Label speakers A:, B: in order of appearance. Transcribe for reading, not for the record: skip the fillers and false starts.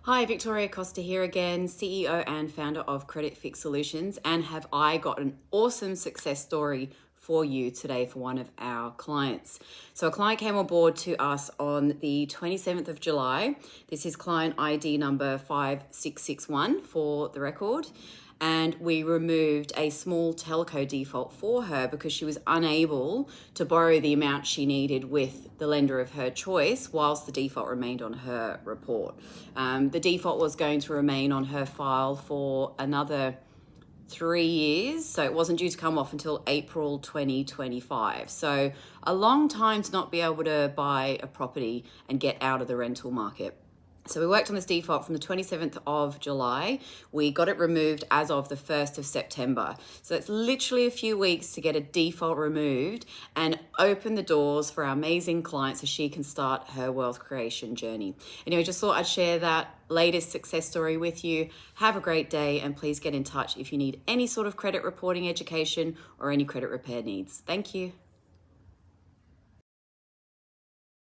A: Hi, Victoria Costa here again, CEO and founder of Credit Fix Solutions. And have I got an awesome success story for you today for one of our clients. So a client came on board to us on the 27th of July. This is client ID number 5661 for the record. And we removed a small telco default for her because she was unable to borrow the amount she needed with the lender of her choice whilst the default remained on her report. The default was going to remain on her file for another 3 years, so it wasn't due to come off until April 2025. So a long time to not be able to buy a property and get out of the rental market. So we worked on this default from the 27th of July. We got it removed as of the 1st of September. So it's literally a few weeks to get a default removed and open the doors for our amazing client so she can start her wealth creation journey. Anyway, just thought I'd share that latest success story with you. Have a great day, and please get in touch if you need any sort of credit reporting education or any credit repair needs. Thank you.